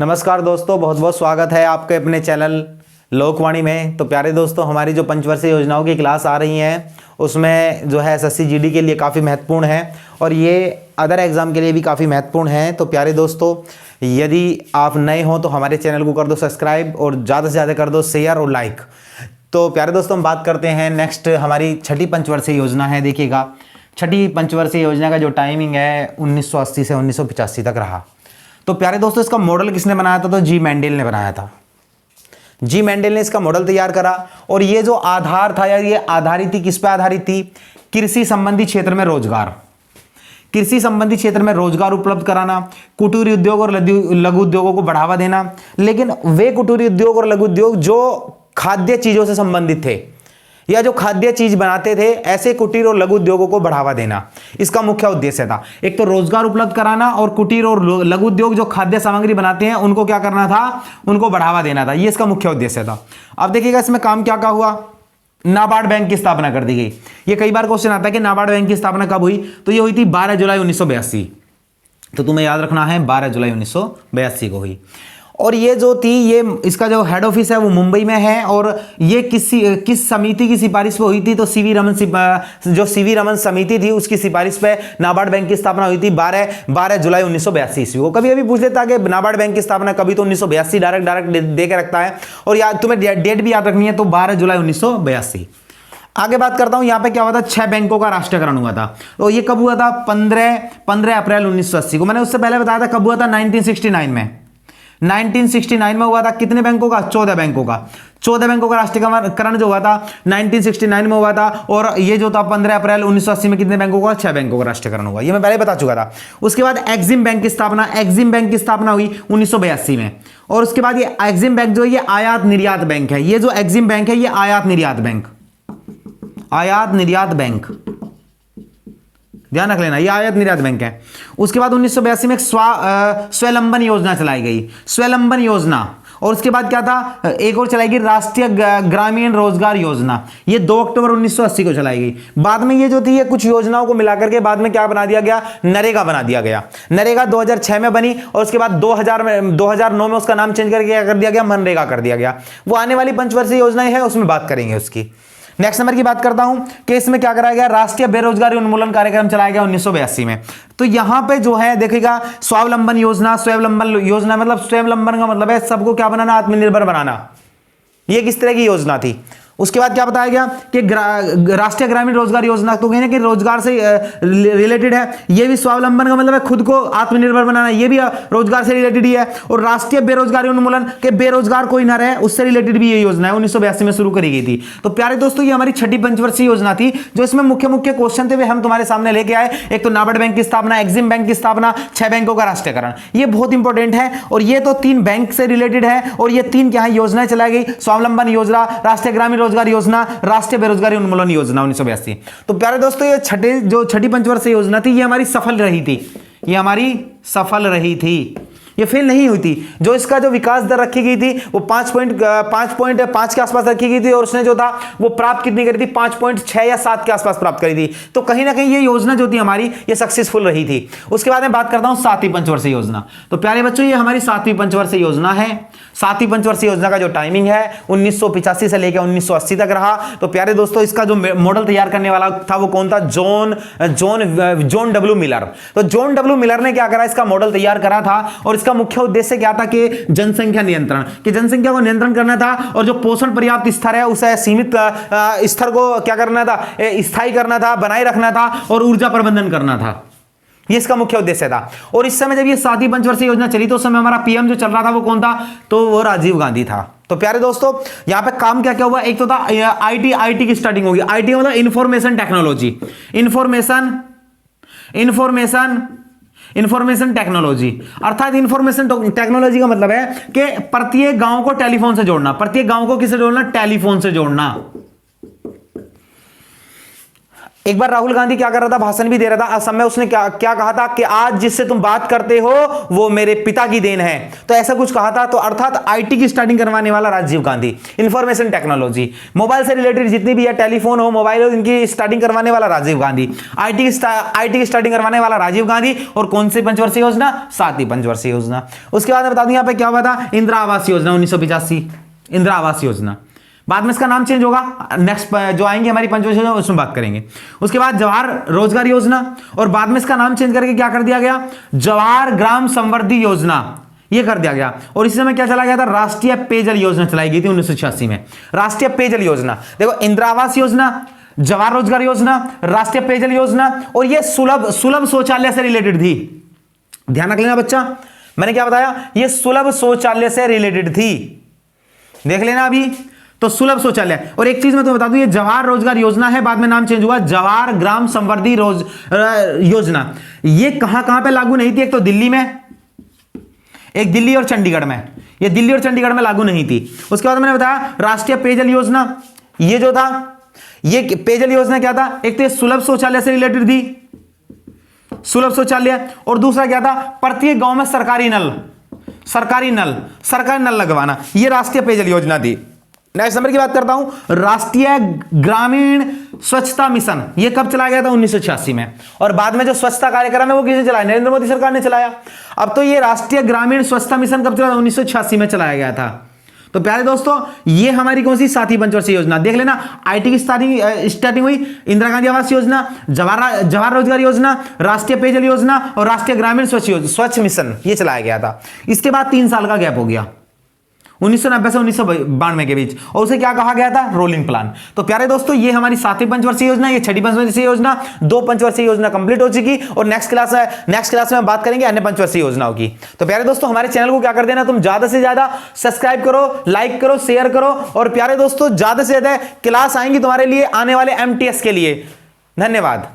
नमस्कार दोस्तों, बहुत बहुत स्वागत है आपके अपने चैनल लोकवाणी में। तो प्यारे दोस्तों, हमारी जो पंचवर्षीय योजनाओं की क्लास आ रही हैं उसमें जो है एसएससी जीडी के लिए काफ़ी महत्वपूर्ण है और ये अदर एग्ज़ाम के लिए भी काफ़ी महत्वपूर्ण है। तो प्यारे दोस्तों, यदि आप नए हों तो हमारे चैनल को कर दो सब्सक्राइब और ज़्यादा से ज़्यादा कर दो शेयर और लाइक। तो प्यारे दोस्तों, हम बात करते हैं नेक्स्ट हमारी छठी पंचवर्षीय योजना है। देखिएगा, छठी पंचवर्षीय योजना का जो टाइमिंग है 1980 से 1985 तक रहा। तो प्यारे दोस्तों, इसका मॉडल किसने बनाया था? तो जी मेंडल ने बनाया था। जी मेंडल ने इसका मॉडल तैयार करा और ये जो आधार था या ये आधारित थी, किस पे आधारित थी? कृषि संबंधी क्षेत्र में रोजगार, कृषि संबंधी क्षेत्र में रोजगार उपलब्ध कराना, कुटीर उद्योग और लघु उद्योगों को बढ़ावा देना। लेकिन वे कुटीर उद्योग और लघु उद्योग जो खाद्य चीजों से संबंधित थे या जो खाद्य चीज बनाते थे, ऐसे कुटीर और लघु उद्योगों को बढ़ावा देना इसका मुख्य उद्देश्य था। एक तो रोजगार उपलब्ध कराना और कुटीर और लघु उद्योग जो खाद्य सामग्री बनाते हैं उनको क्या करना था? उनको बढ़ावा देना था। ये इसका मुख्य उद्देश्य था। अब देखिएगा इसमें काम क्या क्या हुआ। नाबार्ड बैंक की स्थापना कर दी गई। ये कई बार क्वेश्चन आता है कि नाबार्ड बैंक की स्थापना कब हुई? तो ये हुई थी 12 जुलाई 1982। तो तुम्हें याद रखना है 12 जुलाई 1982 को हुई। और ये जो थी, ये इसका जो हेड ऑफिस है वो मुंबई में है और ये किस समिति की सिफारिश पे हुई थी? तो जो सीवी रमन समिति थी उसकी सिफारिश पे नाबार्ड बैंक की स्थापना हुई थी 12 जुलाई 1982 ईस्वी को। कभी अभी पूछ लेता कि नाबार्ड बैंक की स्थापना कभी, तो 1982 डायरेक्ट दे के रखता है। और याद तुम्हें डेट भी याद रखनी है, तो 12 जुलाई 1982। आगे बात करता हूं, यहां पे क्या हुआ था? 6 बैंकों का राष्ट्रीयकरण हुआ था। तो ये कब हुआ था? 15 अप्रैल 1980 को। मैंने उससे पहले बताया था कब हुआ था? 1969 में। 1969 में हुआ था। कितने बैंकों का? 14 बैंकों का। 14 बैंकों का राष्ट्रीयकरण जो हुआ था 1969 में हुआ था। और ये जो था 15 अप्रैल 1980 में कितने बैंकों का? 6 बैंकों का राष्ट्रीयकरण हुआ। ये मैं पहले बता चुका था। उसके बाद एक्सिम बैंक की स्थापना हुई 1982 में। और उसके बाद ये एक्सिम बैंक जो है ये आयात निर्यात बैंक है। ये जो एक्सिम बैंक है ये आयात निर्यात बैंक, ध्यान रख लेना, ये आयात निर्यात बैंक है। उसके बाद 1982 में एक स्वावलंबन योजना चलाई गई, स्वावलंबन योजना। और उसके बाद क्या था? एक और चलाई गई राष्ट्रीय ग्रामीण रोजगार योजना। ये 2 अक्टूबर 1980 को चलाई गई। बाद में ये जो थी, ये कुछ योजनाओं को मिलाकर के बाद में क्या बना दिया गया? नरेगा बना दिया गया। नरेगा 2006 में बनी और उसके बाद 2009 में उसका नाम चेंज करके क्या कर दिया गया? मनरेगा कर दिया गया। वो आने वाली पंचवर्षीय योजनाएं है, उसमें बात करेंगे उसकी। नेक्स्ट नंबर की बात करता हूं कि इसमें क्या कराया गया? राष्ट्रीय बेरोजगारी उन्मूलन कार्यक्रम चलाया गया 1982 में। तो यहां पे जो है देखिएगा, स्वावलंबन योजना मतलब स्वावलंबन का मतलब है सबको क्या बनाना? आत्मनिर्भर बनाना। ये किस तरह की योजना थी? उसके बाद क्या बताया गया कि राष्ट्रीय ग्रामीण रोजगार योजना, तो कहने कि रोजगार से रिलेटेड है। ये भी स्वावलंबन का मतलब है खुद को आत्मनिर्भर बनाना, ये भी रोजगार से रिलेटेड ही है। और राष्ट्रीय बेरोजगारी उन्मूलन के बेरोजगार कोई ना रहे, उससे रिलेटेड भी ये योजना है, 1982 में शुरू करी गई थी। तो प्यारे दोस्तों, ये हमारी छठी पंचवर्षीय योजना थी। जो इसमें मुख्य मुख्य क्वेश्चन थे वे हम तुम्हारे सामने लेके आए। एक तो नाबार्ड बैंक की स्थापना, एक्सिम बैंक की स्थापना, 6 बैंकों का राष्ट्रीयकरण, ये बहुत इंपॉर्टेंट है। और ये तो 3 बैंक से रिलेटेड है और ये 3 क्या है? योजनाएं चलाई गई, स्वावलंबन योजना, राष्ट्रीय ग्रामीण रोजगार योजना, राष्ट्रीय बेरोजगारी उन्मूलन योजना 1982। तो प्यारे दोस्तों, ये छठी पंचवर्षीय योजना थी, ये हमारी सफल रही थी, ये फेल नहीं हुई थी। जो इसका जो विकास दर रखी गई थी वो 5.5 के आसपास रखी गई थी और उसने जो था वो प्राप्त कितनी करी थी? 5.6 या 7 के आसपास प्राप्त करी थी। तो कहीं ना कहीं ये योजना जो थी हमारी, ये सक्सेसफुल रही थी। उसके बाद मैं बात करता हूं 7वीं पंचवर्षीय योजना। तो प्यारे बच्चों, ये हमारी 7वीं पंचवर्षीय योजना है। 7वीं पंचवर्षीय योजना का जो टाइमिंग है 1985 से लेकर 1980 तक रहा। तो प्यारे दोस्तों, इसका जो मॉडल तैयार करने वाला था वो कौन था? John W Miller. तो जॉन डब्ल्यू मिलर ने क्या करा? इसका मॉडल तैयार करा था और इसका मुख्य उद्देश्य क्या था? कि जनसंख्या नियंत्रण, कि जनसंख्या को नियंत्रण करना था और जो पोषण पर्याप्त स्तर है उसे सीमित स्तर को क्या करना था? स्थायी करना था, बनाए रखना था और ऊर्जा प्रबंधन करना था। ये इसका मुख्य उद्देश्य था। और इस समय जब ये 7वीं पंचवर्षीय योजना चली तो उस समय हमारा पीएम जो चल रहा था वो कौन था? तो वो राजीव गांधी था। तो प्यारे दोस्तों, यहां पे काम क्या क्या हुआ? एक तो था आईटी की स्टार्टिंग होगी। आईटी मतलब इंफॉर्मेशन टेक्नोलॉजी, इंफॉर्मेशन टेक्नोलॉजी। अर्थात इंफॉर्मेशन टेक्नोलॉजी का मतलब है कि प्रत्येक गांव को टेलीफोन से जोड़ना। प्रत्येक गांव को किससे जोड़ना? टेलीफोन से जोड़ना। एक बार राहुल गांधी क्या कर रहा था, भाषण भी दे रहा था, असम में उसने क्या क्या कहा था कि आज जिससे तुम बात करते हो वो मेरे पिता की देन है, तो ऐसा कुछ कहा था। तो अर्थात आईटी की स्टार्टिंग करवाने वाला Rajiv Gandhi, information technology, mobile से रिलेटेड जितनी भी है, टेलीफोन हो, मोबाइल हो, इनकी स्टार्टिंग करवाने वाला राजीव गांधी, आईटी की स्टार्टिंग करवाने वाला राजीव गांधी। और कौन सी पंचवर्षीय योजना, 7वीं पंचवर्षीय योजना। उसके बाद मैं बता दूं यहां पे क्या हुआ था, इंदिरा आवास योजना 1985, इंदिरा आवास योजना। बाद में इसका नाम चेंज होगा, नेक्स्ट जो आएंगे हमारी पंचवर्षीय योजना उसमें बात करेंगे। उसके बाद जवाहर रोजगार योजना, और बाद में इसका नाम चेंज करके क्या कर दिया गया, जवाहर ग्राम समृद्धि योजना, ये कर दिया गया। और इसी समय क्या चला गया था, राष्ट्रीय पेयजल योजना चलाई गई थी 1986 में, राष्ट्रीय पेयजल योजना। देखो, इंदिरा आवास योजना, जवाहर रोजगार योजना, राष्ट्रीय पेयजल योजना, और ये सुलभ शौचालय से रिलेटेड थी। ध्यान रख लेना बच्चा, मैंने क्या बताया, ये सुलभ शौचालय से रिलेटेड थी, देख लेना अभी। तो सुलभ शौचालय। और एक चीज मैं तुम्हें बता दूं, ये जवाहर रोजगार योजना है, बाद में नाम चेंज हुआ जवाहर ग्राम समृद्धि योजना। ये कहां कहां पे लागू नहीं थी, एक तो दिल्ली में, एक दिल्ली और चंडीगढ़ में, ये दिल्ली और चंडीगढ़ में लागू नहीं थी। उसके बाद मैंने बताया राष्ट्रीय पेयजल योजना, ये जो था, ये पेयजल योजना क्या था, एक तो ये सुलभ शौचालय से रिलेटेड थी, सुलभ शौचालय, और दूसरा क्या था, प्रत्येक गांव में सरकारी नल लगवाना, ये राष्ट्रीय पेयजल योजना थी। नेक्स्ट नंबर की बात करता हूं, राष्ट्रीय ग्रामीण स्वच्छता मिशन, ये कब चलाया गया था, 1986 में। और बाद में जो स्वच्छता कार्यक्रम है वो किसने चलाया, नरेंद्र मोदी सरकार ने चलाया। अब तो ये राष्ट्रीय ग्रामीण स्वच्छता मिशन कब चला, 1986 में चलाया गया था। तो प्यारे दोस्तों, ये हमारी कौन सी 7वीं पंचवर्षीय योजना, देख लेना। आईटी की स्टार्टिंग हुई, इंदिरा गांधी आवास योजना, जवाहर रोजगार योजना, राष्ट्रीय पेयजल योजना और राष्ट्रीय ग्रामीण स्वच्छ मिशन, ये चलाया गया था। इसके बाद 3 साल का गैप हो गया, 1990 से 1992 के बीच, और उसे क्या कहा गया था, रोलिंग प्लान। तो प्यारे दोस्तों, ये हमारी 7वीं पंचवर्षीय योजना, ये 6ठी पंचवर्षीय योजना, 2 पंचवर्षीय योजना कंप्लीट हो चुकी, और नेक्स्ट क्लास में बात करेंगे अन्य पंचवर्षीय योजनाओं की। तो प्यारे दोस्तों, हमारे चैनल को क्या कर देना, तुम ज्यादा से ज्यादा सब्सक्राइब करो, लाइक करो, शेयर करो, और प्यारे दोस्तों, ज्यादा से ज्यादा क्लास आएंगी तुम्हारे लिए आने वाले MTS के लिए। धन्यवाद।